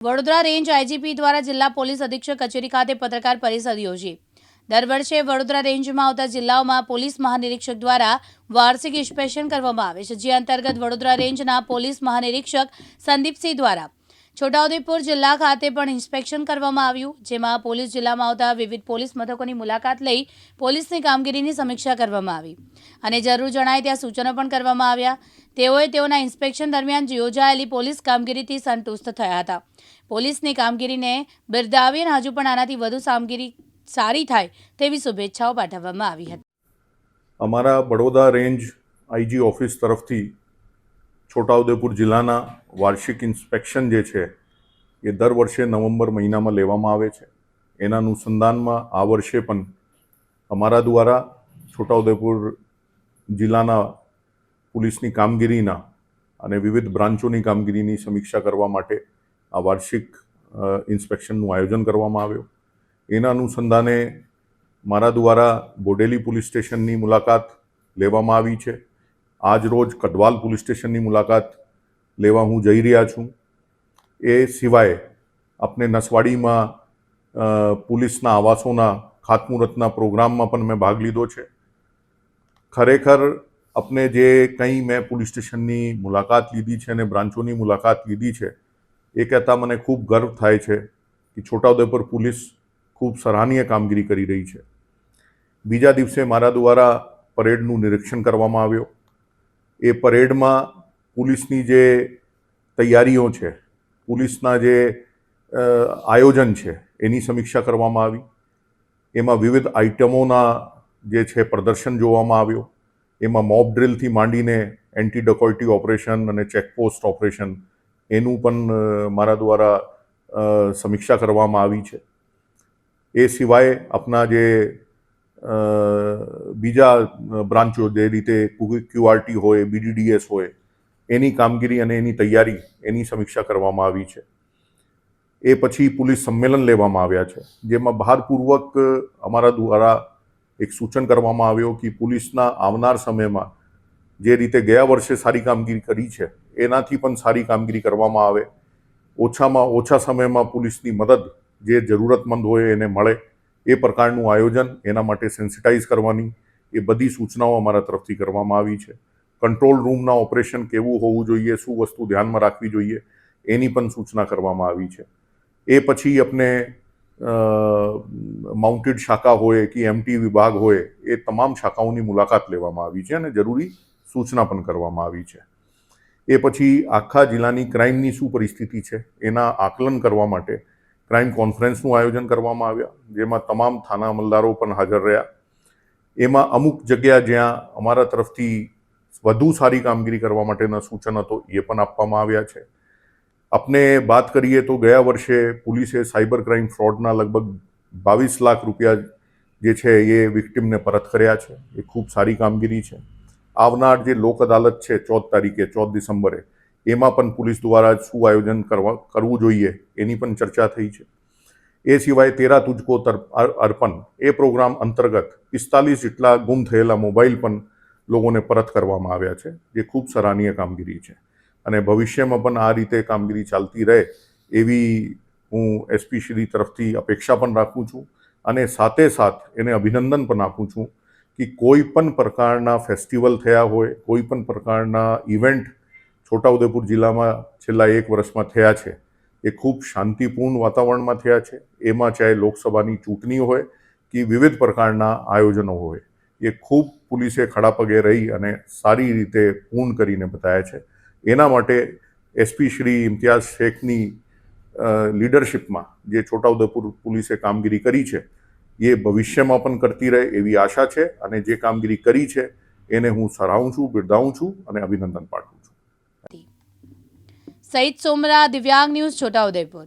Vadodara range IGP દ્વારા જિલ્લા police અધિક્ષક કચેરી ખાતે પત્રકાર પરિષદ યોજી। દર વર્ષે વડોદરા રેન્જમાં આવતા જિલ્લાઓમાં પોલીસ મહાનિરીક્ષક દ્વારા વાર્ષિક ઇન્સ્પેક્શન કરવામાં આવે છે, જે અંતર્ગત વડોદરા રેન્જના પોલીસ મહાનિરીક્ષક સંદીપસિંહ દ્વારા છોટાઉદેપુર જિલ્લા ખાતે પણ ઇન્સ્પેક્શન કરવામાં આવ્યું, જેમાં પોલીસ જિલ્લામાં આવતા વિવિધ પોલીસ મથકોની મુલાકાત લઈ પોલીસની કામગીરીની સમીક્ષા કરવામાં આવી અને જરૂર જણાય ત્યાં સૂચનો પણ કરવામાં આવ્યા। તેઓએ તેઓના ઇન્સ્પેક્શન દરમિયાન યોજાયેલી પોલીસ કામગીરીથી સંતુષ્ટ થયા હતા। પોલીસની કામગીરીને બિરદાવી અને હજુ પણ આનાથી વધુ કામગીરી સારી થાય તેવી શુભેચ્છાઓ પાઠવવામાં આવી હતી। અમારા બड़ौदा રેન્જ આઈજી ઓફિસ તરફથી છોટાઉદેપુર જિલ્લાના વાર્ષિક ઇન્સ્પેક્શન જે છે એ દર વર્ષે નવેમ્બર મહિનામાં લેવામાં આવે છે। એના અનુસંધાનમાં આ વર્ષે પણ અમારા દ્વારા છોટાઉદેપુર જિલ્લાના પોલીસની કામગીરીના અને વિવિધ બ્રાન્ચોની કામગીરીની સમીક્ષા કરવા માટે આ વાર્ષિક ઇન્સ્પેક્શનનું આયોજન કરવામાં આવ્યું। એના અનુસંધાને મારા દ્વારા બોડેલી પોલીસ સ્ટેશનની મુલાકાત લેવામાં આવી છે। આજ રોજ કદવાલ પોલીસ સ્ટેશનની મુલાકાત લેવા હું જઈ રહ્યા છું। એ સિવાય આપણે નસવાડીમાં પોલીસના આવાસોના ખાતમુહૂર્તના પ્રોગ્રામમાં પણ મેં ભાગ લીધો છે। ખરેખર આપણે જે કંઈ મેં પોલીસ સ્ટેશનની મુલાકાત લીધી છે અને બ્રાન્ચોની મુલાકાત લીધી છે એ કહેતા મને ખૂબ ગર્વ થાય છે કે છોટાઉદેપુર પોલીસ ખૂબ સરાહનીય કામગીરી કરી રહી છે। બીજા દિવસે મારા દ્વારા પરેડનું નિરીક્ષણ કરવામાં આવ્યો। એ પરેડમાં પોલીસની જે તૈયારીઓ છે, પોલીસના જે આયોજન છે એની સમીક્ષા કરવામાં આવી। એમાં વિવિધ આઇટમોના જે છે પ્રદર્શન જોવામાં આવ્યો। એમાં મોબ ડ્રિલથી માંડીને એન્ટી ડકોઇટી ઓપરેશન અને ચેકપોસ્ટ ઓપરેશન એનું પણ મારા દ્વારા સમીક્ષા કરવામાં આવી છે। એ સિવાય આપણા જે બીજા બ્રાન્ચો જે રીતે ક્યુઆરટી હોય, બીડીડીએસ હોય એની કામગીરી અને એની તૈયારી એની સમીક્ષા કરવામાં આવી છે। એ પછી પોલીસ સંમેલન લેવામાં આવ્યા છે, જેમાં ભારપૂર્વક અમારા દ્વારા એક સૂચન કરવામાં આવ્યો કે પોલીસના આવનાર સમયમાં જે રીતે ગયા વર્ષે સારી કામગીરી કરી છે એનાથી પણ સારી કામગીરી કરવામાં આવે। ઓછામાં ઓછા સમયમાં પોલીસની મદદ જે જરૂરતમંદ હોય એને મળે એ પ્રકારનું આયોજન, એના માટે સેન્સિટાઇઝ કરવાની એ બધી સૂચનાઓ અમારા તરફથી કરવામાં આવી છે। કંટ્રોલ રૂમના ઓપરેશન કેવું હોવું જોઈએ, શું વસ્તુ ધ્યાનમાં રાખવી જોઈએ એની પણ સૂચના કરવામાં આવી છે। એ પછી આપણે માઉન્ટેડ શાખા હોય કે એમટી વિભાગ હોય એ તમામ શાખાઓની મુલાકાત લેવામાં આવી છે અને જરૂરી સૂચના પણ કરવામાં આવી છે। એ પછી આખા જિલ્લાની ક્રાઇમની શું પરિસ્થિતિ છે એના આકલન કરવા માટે ક્રાઇમ કોન્ફરન્સનું આયોજન કરવામાં આવ્યા, જેમાં તમામ થાના અમલદારો પણ હાજર રહ્યા। એમાં અમુક જગ્યા જ્યાં અમારા તરફથી વધુ સારી કામગીરી કરવા માટેના સૂચન હતો એ પણ આપવામાં આવ્યા છે। આપણે વાત કરીએ તો ગયા વર્ષે પોલીસે સાયબર ક્રાઇમ ફ્રોડના લગભગ 22 લાખ રૂપિયા જે છે એ વિક્ટિમને પરત કર્યા છે। એ ખૂબ સારી કામગીરી છે। આવનાર જે લોક અદાલત છે 14 તારીખે 14 ડિસેમ્બરે એમાં પણ પોલીસ દ્વારા શું આયોજન કરવું જોઈએ એની પણ ચર્ચા થઈ છે। એ સિવાય તેરા તુજકો અર્પણ એ પ્રોગ્રામ અંતર્ગત 45 જેટલા ગુમ થયેલા મોબાઈલ પણ લોકોને પરત કરવામાં આવ્યા છે, જે ખૂબ સરાહનીય કામગીરી છે અને ભવિષ્યમાં પણ આ રીતે કામગીરી ચાલતી રહે એવી હું એસપી શ્રી તરફથી અપેક્ષા પણ રાખું છું અને સાથે સાથ એને અભિનંદન પણ આપું છું કે કોઈ પણ પ્રકારના ફેસ્ટિવલ થયા હોય, કોઈ પણ પ્રકારના ઇવેન્ટ છોટાઉદેપુર જિલ્લામાં છેલ્લા 1 વર્ષમાં થયા છે એ ખૂબ શાંતિપૂર્ણ વાતાવરણમાં થયા છે। એમાં ચાહે લોકસભાની ચૂંટણી હોય કે વિવિધ પ્રકારના આયોજનો હોય એ ખૂબ પોલીસે ખડા પગે રહી અને સારી રીતે પૂર્ણ કરીને બતાવ્યા છે। એના માટે એસપી શ્રી ઇમ્તિયાઝ શેખની લીડરશિપમાં જે છોટાઉદેપુર પોલીસે કામગીરી કરી છે એ ભવિષ્યમાં પણ કરતી રહે એવી આશા છે અને જે કામગીરી કરી છે એને હું સરાહું છું, બિરદાવું છું અને અભિનંદન પાઠવું છું। સઈદ સોમરા, દિવ્યાંગ ન્યૂઝ, છોટાઉદેપુર।